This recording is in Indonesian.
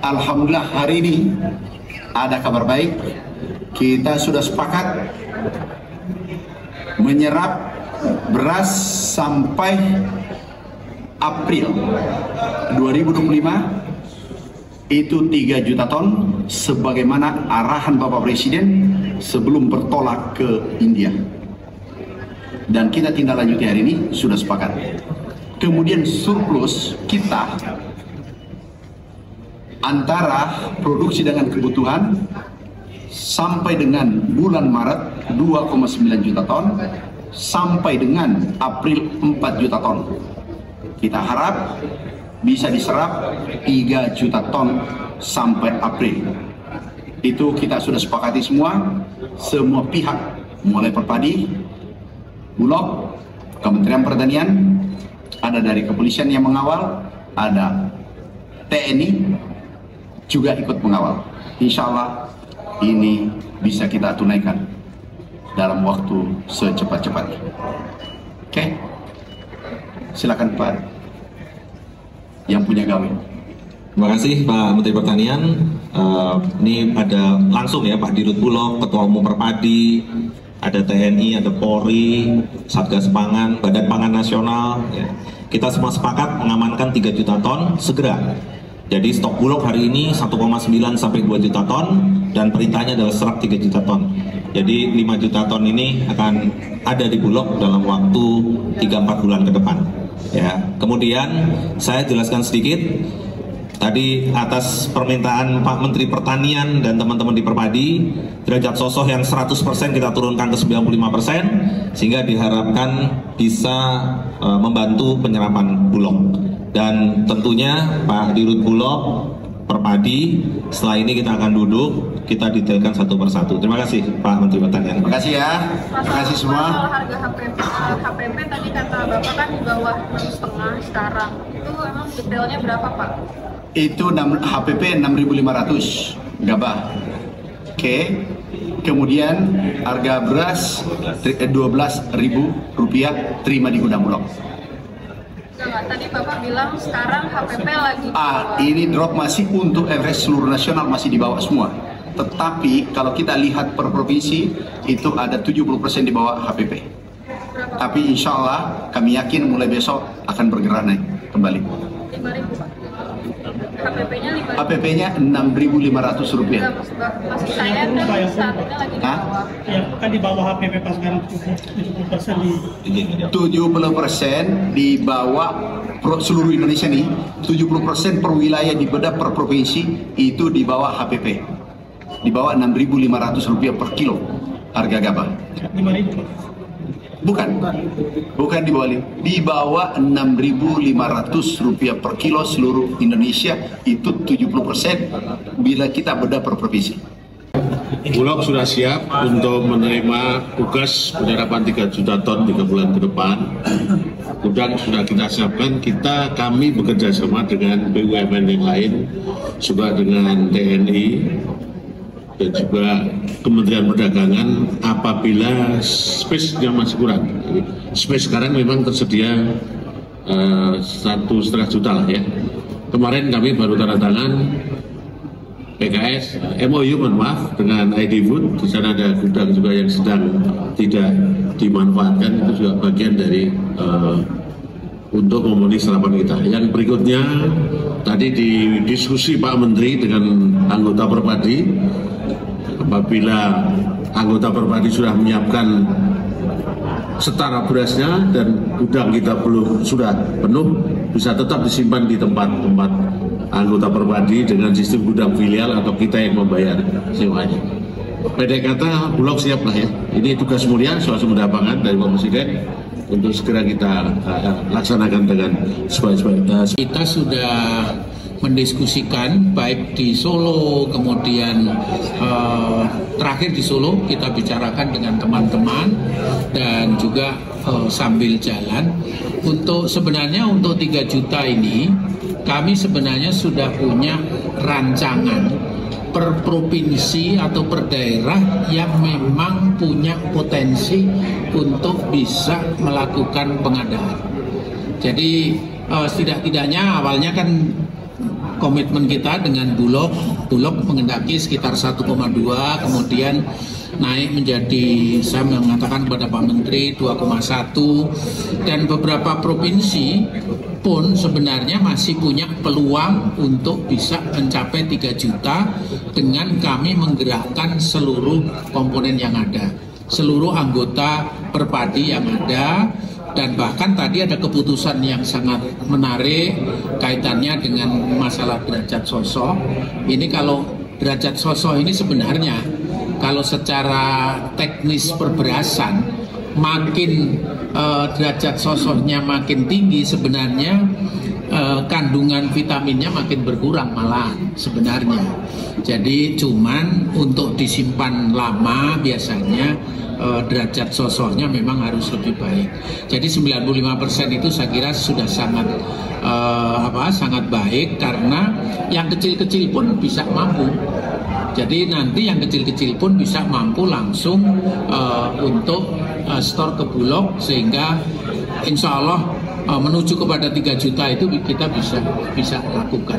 Alhamdulillah hari ini ada kabar baik. Kita sudah sepakat menyerap beras sampai April 2025 itu 3 juta ton sebagaimana arahan Bapak Presiden sebelum bertolak ke India. Dan kita tindak lanjuti hari ini sudah sepakat. Kemudian surplus kita antara produksi dengan kebutuhan sampai dengan bulan Maret 2,9 juta ton sampai dengan April 4 juta ton. Kita harap bisa diserap 3 juta ton sampai April. Itu kita sudah sepakati semua pihak, mulai Perpadi, Bulog, Kementerian Pertanian, ada dari kepolisian yang mengawal, ada TNI juga ikut mengawal. Insya Allah ini bisa kita tunaikan dalam waktu secepat-cepatnya. Oke, silakan Pak yang punya gawe. Terima kasih Pak Menteri Pertanian. Ini ada langsung ya Pak Dirut Bulog, Ketua Umum Perpadi, ada TNI, ada Polri, Satgas Pangan, Badan Pangan Nasional. Ya. Kita semua sepakat mengamankan 3 juta ton segera. Jadi stok Bulog hari ini 1,9 sampai 2 juta ton dan perintahnya adalah serap 3 juta ton. Jadi 5 juta ton ini akan ada di Bulog dalam waktu 3-4 bulan ke depan. Ya. Kemudian saya jelaskan sedikit tadi atas permintaan Pak Menteri Pertanian dan teman-teman di Perpadi, derajat sosoh yang 100% kita turunkan ke 95% sehingga diharapkan bisa membantu penyerapan Bulog. Dan tentunya Pak Dirut Bulog, Perpadi, setelah ini kita akan duduk, kita detailkan satu persatu. Terima kasih Pak Menteri Pertanian. Terima kasih ya. Terima kasih semua. Harga HPP tadi kata Bapak kan di bawah 6,5 sekarang. Itu emang detailnya berapa Pak? Itu HPP 6.500 gabah. Oke. Kemudian harga beras Rp12.000 terima di gudang Bulog. Enggak, tadi Bapak bilang sekarang HPP lagi di bawah. Ini drop masih untuk average seluruh nasional masih di bawah semua. Tetapi kalau kita lihat per provinsi itu ada 70% di bawah HPP. Tapi insya Allah kami yakin mulai besok akan bergerak naik kembali. 5.000 Pak. HPP-nya 5.000. HPP-nya Rp6.500. Maksud saya kan saat ini lagi di bawah. Ya, kan di bawah HPP pas sekarang 70% di 70% di bawah seluruh Indonesia nih, 70% per wilayah di beda per provinsi itu di bawah HPP. Di bawah Rp6.500 per kilo harga gabah. 5.000. Bukan di bawah Rp6.500 per kilo seluruh Indonesia itu 70% bila kita bedah per provinsi. Bulog sudah siap untuk menerima tugas penyerapan 3 juta ton 3 bulan ke depan. Gudang sudah kita siapkan, kami bekerja sama dengan BUMN yang lain, juga dengan TNI dan juga Kementerian Perdagangan apabila space-nya masih kurang. Space sekarang memang tersedia 1,5 juta lah ya. Kemarin kami baru tanda tangan PKS MOU dengan ID Food. Di sana ada gudang juga yang sedang tidak dimanfaatkan, itu juga bagian dari untuk memenuhi serapan kita. Yang berikutnya tadi di diskusi Pak Menteri dengan anggota Perpadi, apabila anggota Perpadi sudah menyiapkan setara berasnya dan gudang kita sudah penuh, bisa tetap disimpan di tempat-tempat anggota Perpadi dengan sistem gudang filial atau kita yang membayar sewanya. Pendek kata, Bulog siap lah ya. Ini tugas mulia soal sumber pangan dari Pak Presiden untuk segera kita laksanakan dengan sebaik-baiknya. Kita sudah mendiskusikan baik di Solo, kemudian terakhir di Solo kita bicarakan dengan teman-teman dan juga sambil jalan untuk sebenarnya untuk 3 juta ini kami sebenarnya sudah punya rancangan per provinsi atau per daerah yang memang punya potensi untuk bisa melakukan pengadaan. Jadi setidak-tidaknya awalnya kan komitmen kita dengan Bulog mengendaki sekitar 1,2, kemudian naik menjadi, saya mengatakan kepada Pak Menteri, 2,1, dan beberapa provinsi pun sebenarnya masih punya peluang untuk bisa mencapai 3 juta dengan kami menggerakkan seluruh komponen yang ada, seluruh anggota Perpadi yang ada. Dan bahkan tadi ada keputusan yang sangat menarik kaitannya dengan masalah derajat sosok. Ini kalau derajat sosok ini sebenarnya kalau secara teknis perberasan makin derajat sosoknya makin tinggi sebenarnya kandungan vitaminnya makin berkurang malah sebenarnya. Jadi cuman untuk disimpan lama biasanya derajat sosoknya memang harus lebih baik. Jadi 95% itu saya kira sudah sangat sangat baik karena yang kecil-kecil pun bisa mampu. Jadi nanti yang kecil-kecil pun bisa mampu langsung untuk store ke Bulog sehingga insya Allah menuju kepada 3 juta itu kita bisa lakukan.